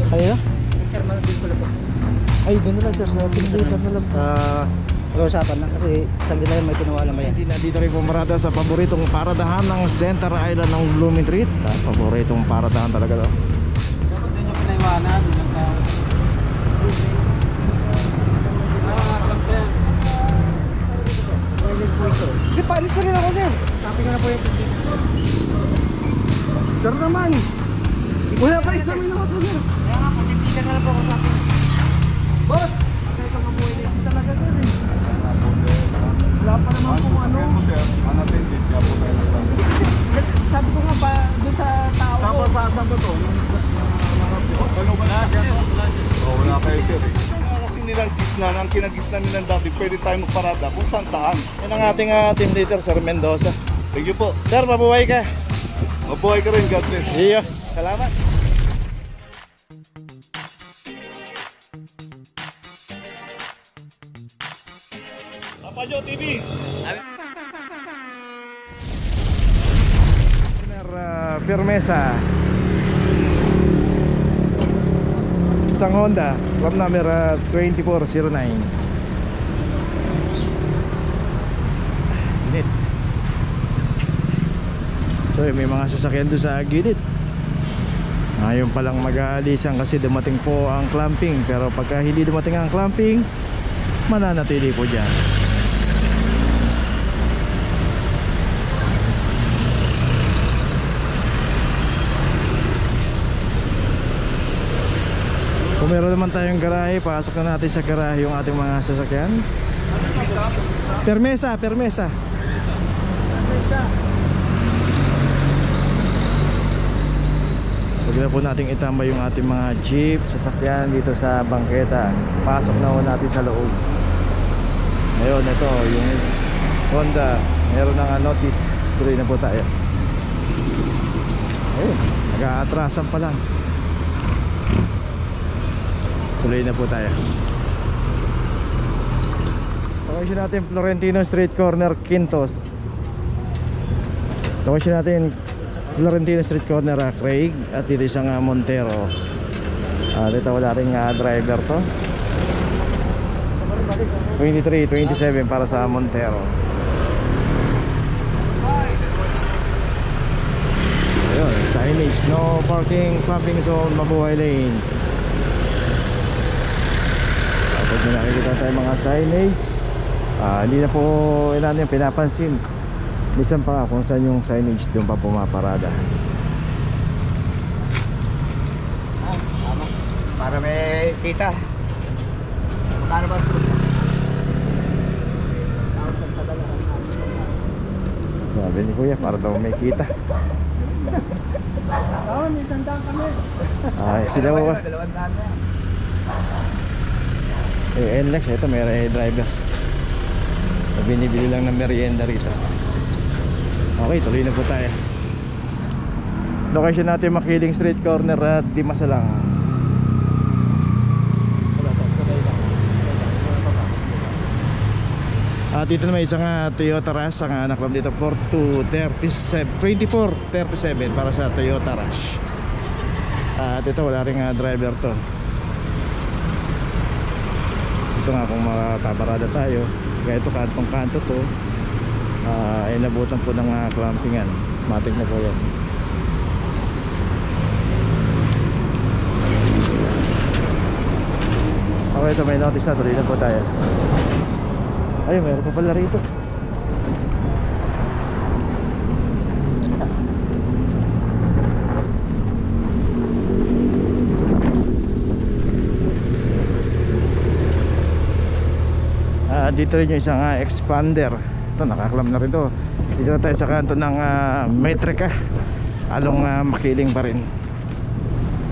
Kaya na? Sir, dito lang po. Ay, gano'n lang sir. Pinag-iitan na lang. Pag-uusapan lang kasi isang din lang may tinuwala mo yan. Hindi na dito rin pumarada sa paboritong paradahan ng Center Island ng Blooming Treat. Paboritong paradahan talaga daw. Dapat din yung pinaiwanan. Hindi, paalis na rin ako sir. Sabi ko na po yung Sir naman. Wala pa isa may nakapag sir. kaya nga po, tipigan na lang po ako sa akin. Boss! Kaya kang mabuhay na yun talaga sir eh. Wala pa naman kung ano. Sabi ko nga pa doon sa tao ko. Saan ba to? Wala kayo sir eh. Kasi nilang gisnan, ang kinagisnan nilang dati, pwede tayo magparada kung saan taan. Yan ang ating team leader, Sir Mendoza. Thank you po. Sir, mabuhay ka. Mabuhay ka rin, God bless. Yes, salamat. Papa Joe TV. Firmesa. Isang Honda, club number 2409. Init. So may mga sasakyan doon sa gilid. Ngayon palang mag-aalisan kasi dumating po ang clamping. Pero pagka hindi dumating ang clamping, mananatili po dyan. Kung meron naman tayong garahe, pasok na natin sa garahe yung ating mga sasakyan. Permesa. Huwag na po natin itambay yung ating mga jeep, sasakyan dito sa bangketa. Pasok na po natin sa loob. Ngayon, ito yung Honda. Meron ng notice. Tuloy na po tayo. Ayun, nag-aatrasan pa lang. Tuloy na po tayo. Location natin Florentino Street Corner, Quintos. Location natin Florentino Street Corner, Craig. At dito isang Montero. Dito wala rin driver to. 23, 27 para sa Montero. Ayun, signage, no parking, pumping zone, mabuhay lane. Pag may nakikita tayo mga signage, hindi na po ilan yung pinapansin. Minsan pa kung saan yung signage, doon pa pumaparada. Para may kita. Magkano ba ito? Sabi ni Kuya, para daw may kita. May sandang kami. Sila po ba? 200 na yan. NLEX, ito may driver. Binibili lang ng merienda rito. Okay, tuloy na po tayo. Location natin Makiling Street Corner at Dimasalang. Dito naman isang Toyota Rush. Ang naklab dito 2437 para sa Toyota Rush. At ito wala rin driver to. Ito nga kung makaparada tayo. Kaya ito kantong kanto to, ay nabutan po ng clampingan. Matik na po yan. Okay, ito may notice na. Tuloy na po tayo. Ayun, meron pa pala rito. Dito rin yung isang expander. Ito, nakaklam na rin to. Dito na tayo sa kanto ng Metrica. Along Makiling pa rin.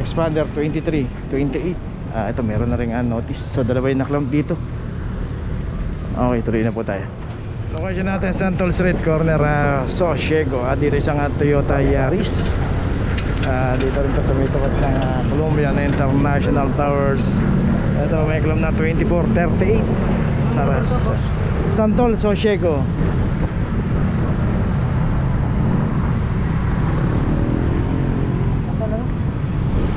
Expander 23, 28. Ito meron na rin notice. So dalawa yung naklam dito. Okay, tuloy na po tayo. Location natin Santol Street Corner, Sosiego. Dito isang Toyota Yaris. Dito rin to sa may tukot ng Colombian International Towers. Ito may klam na 2438 para sa Santol, Sosiego.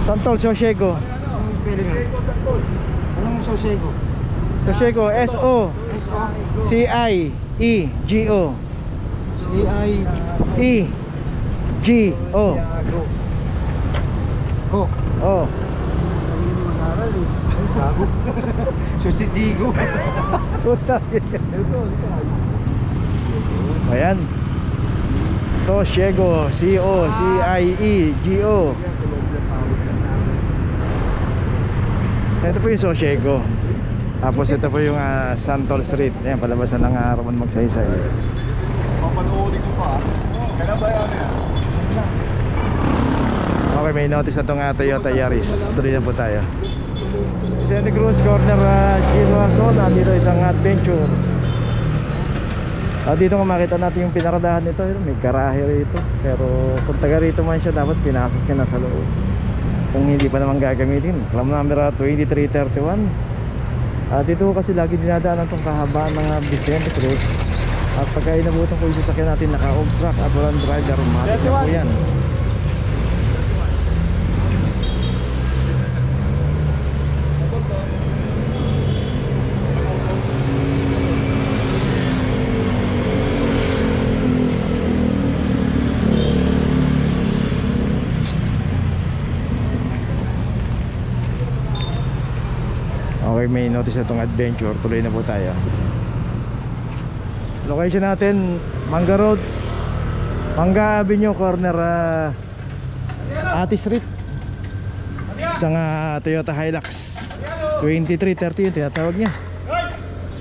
Santol, Sosiego. spelling mo? Anong Sosego? Sosiego, S-O C-I-E-G-O E-G-O Go. Oh. Sosigigo. Puta. Ayan. Sosiego, C-O-C-I-E-G-O. Ito po yung Sosiego. Tapos ito po yung Santol Street. Ayan, palabasan ng Ramon Magsaysay. Papanoorin ko pa. Kailan ba yan? Okay, may notice na itong Toyota Yaris. Tuloy na po tayo. Santa Cruz Corner, Gino Zona. Dito isang adventure. Dito kung makita natin yung pinaradahan nito, may garahe rito. Pero kung taga rito man siya, dapat pinasok niya na sa loob. Kung hindi pa naman gagamitin. Claim number 2331. Dito kasi lagi dinadaanan itong kahabaan ng Vicente Cruz. At pagka inabutan ko yung sasakyan natin naka-obstruct at walang driver, matik na po yan. Okay, may notice na itong adventure. Tuloy na po tayo. Location natin, Mangga Road, Mangga Avenue, corner Ati Street. Isang Toyota Hilux 2330 yung tinatawag niya.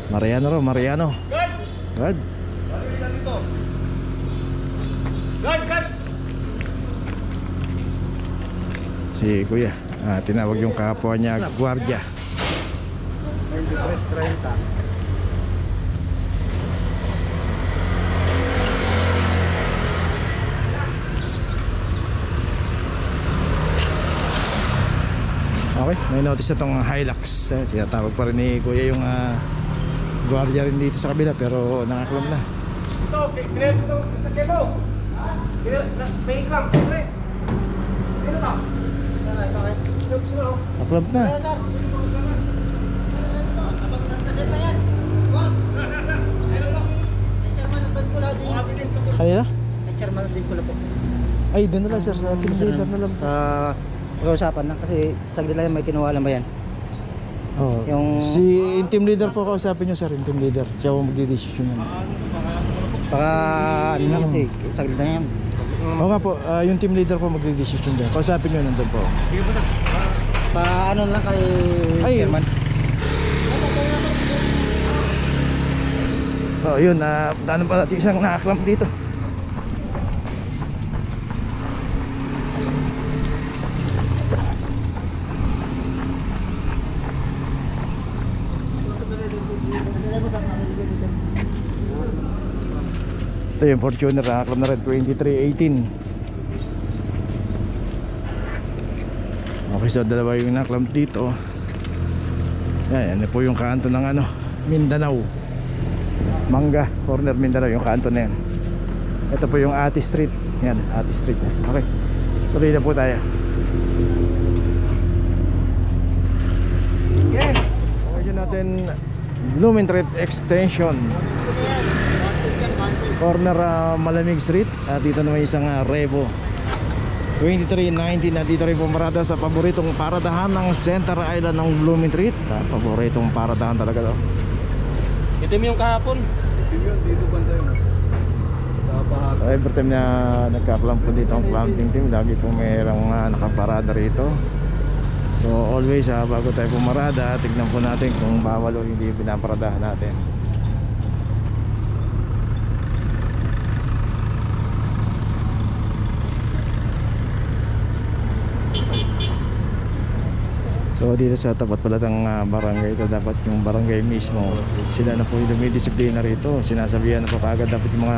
Mariano raw, Mariano. Guard. Si Kuya, tinawag yung kapwa niya Guardia. 23:30. Okay, may notice na itong Hilux. Tinatawag pa rin ni Kuya yung Guardia rin dito sa kabila, pero nakaklam na. Ito, grab ito sa kemo. May lang, pre. Sino ba? Nakaklam na. Kanina? Chairman din pala po. Ay, doon na lang sir, sa team leader na lang. Pag-uusapan lang kasi saglit lang may kinuha lang ba yan? Oh, Yung- si team leader po kausapin nyo sir, yung team leader. Siya po magdidesisyon yan. Baka ano lang kasi saglit lang yan. Oo nga po, yung team leader po magdidesisyon dyan. Kausapin nyo nandun po. Paano lang kay Ay, chairman? So yun, daanan pa natin isang nakaklamp dito. Ito yung Fortuner, nakaklamp na rin 2318. Okay, so dalawa yung nakaklamp dito. Yan po yung kanto ng Mindanao, Mangga, corner Mindanao, yung kanto na yan. Ito po yung Ati Street. Yan, Ati Street. Okay, tuloy na po tayo. Okay, okay natin Blumentritt Extension, corner Malamig Street. Dito naman isang Revo 2390 na dito rin pumarada sa paboritong paradahan ng Center Island ng Blumentritt. Paboritong paradahan talaga daw. Itim yung kahapon. Dito banda yun. Sa bahag. Every time na nagka-clamp po dito ang clamping team, lagi po mayroong nakaparada rito. So always bago tayo pumarada, tignan po natin kung bawal o hindi pinaparadahan natin. So dito sa tapat pala ng barangay ito, dapat yung barangay mismo sila na po yung dumidisiplina rito. Sinasabihan na po kaagad dapat yung mga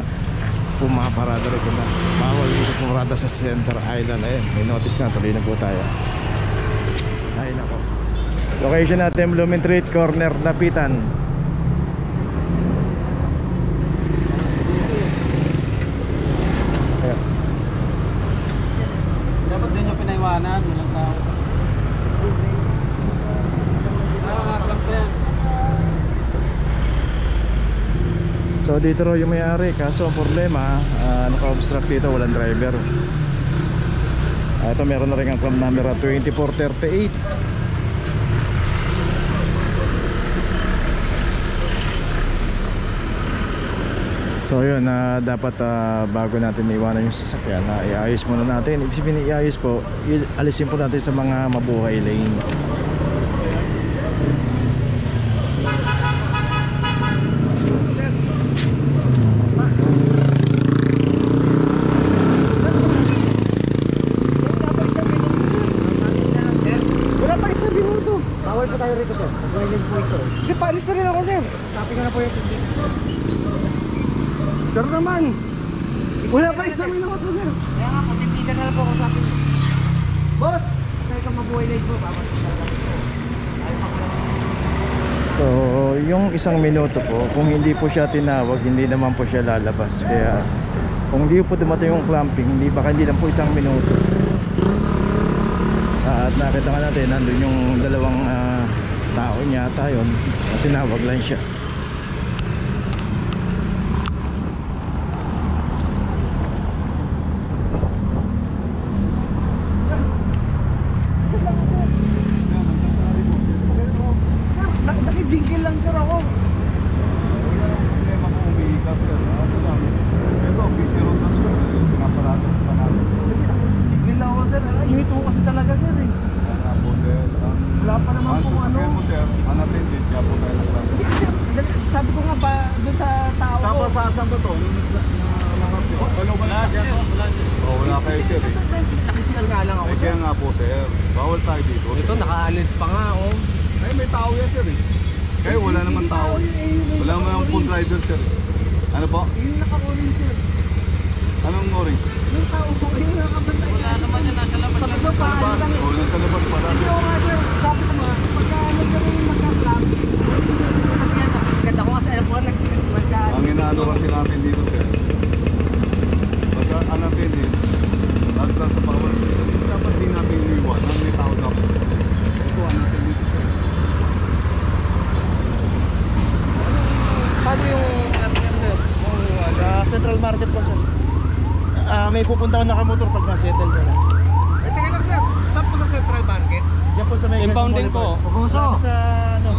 pumaparada rito na bawal dito pumarada sa Center Island. Ayun, may notice na, tuloy na po tayo. Ay nako, location natin Blumentritt, corner Dapitan. Ayun. Dapat din yung pinaiwanan, walang tao. dito raw yung may-ari, kaso ang problema, naka-obstruct dito, walang driver. Ito meron na rin ang claim number 2438. So yun, dapat bago natin iwanan yung sasakyan, iayos muna natin. Ibig sabihin iayos po, alisin po natin sa mga mabuhay lane. Wala pa isang minuto. Bawal po tayo rito, sir. Violent po ito. Hindi, paalis na rin ako, sir. Copy ko na po yung ticket. Sir naman. Wala pa isang minuto, sir. Kaya nga po, tipigan na lang po ako sa akin. Boss! Sir, kung mabuhay na ito, bawal po talaga ito. Ayaw pa ko lang. So yung isang minuto po, kung hindi po siya tinawag, hindi naman po siya lalabas. Kaya kung hindi po dumating yung clamping, hindi lang po isang minuto. At nakita nga natin, nandun yung dalawang tao niya yun, at tinawag lang siya. Sir, nakijingkil lang, sir, ako. Wala akong problema kung umiikas ka. Kaso lang, ito, busy road na sir. Pinaparada sa panalo. Nakijingkil lang ako, sir. Init ko kasi talaga, sir, eh. Kaya po sir, Wala pa naman ang kung ano. sasakyan mo sir, unattended, kaya po tayo naklaro. Sabi ko nga ba, doon sa tao ko. Saan ba to? Ano ba na? Oh, wala kayo sir eh. Nakisigal nga lang ako, Ay, sir. kaya nga po sir, bawal tayo dito. Ito, nakaalis pa nga, oh. Ay, may tao yan sir eh. Kaya wala naman tao. Wala naman ang full driver sir. Ano po? Yung naka-orange, sir. Anong orange? Yung tao ko, yung nakabantay. Wala naman yan, nasa labas. Sabi ko, Sa labas. lang. O, nasa labas pala. Hindi ako nga, sir. Sabi ko nga, pagka nagkaroon yung magka-vlog, sabi nga, ganda ko kasi alam ko, Ang inaano kasi natin dito sir. Basta unattended. Lahat lang sa power. Dapat din natin iniwan. Ang may tao dapat. Ito unattended sir. Paano yung alam niya, sir? Central Market po, sir. May pupunta ko nakamotor pag na-settle ko na. Eh, teka lang, sir. Saan po sa Central Market? Diyan po sa may Impounding po. Pupuso. Sa ano,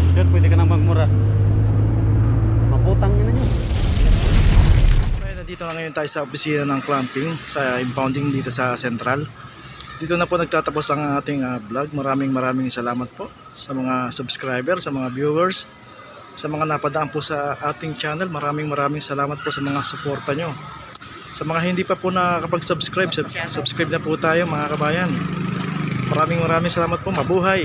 Sir, pwede ka nang magmura. Maputang nyo na nyo. Okay, nandito na ngayon tayo sa opisina ng clamping sa impounding dito sa Central. Dito na po nagtatapos ang ating vlog. Maraming salamat po sa mga subscriber, sa mga viewers, sa mga napadaan po sa ating channel. Maraming salamat po sa mga suporta nyo. Sa mga hindi pa po nakakapag-subscribe, subscribe na po tayo mga kabayan. Maraming salamat po. Mabuhay!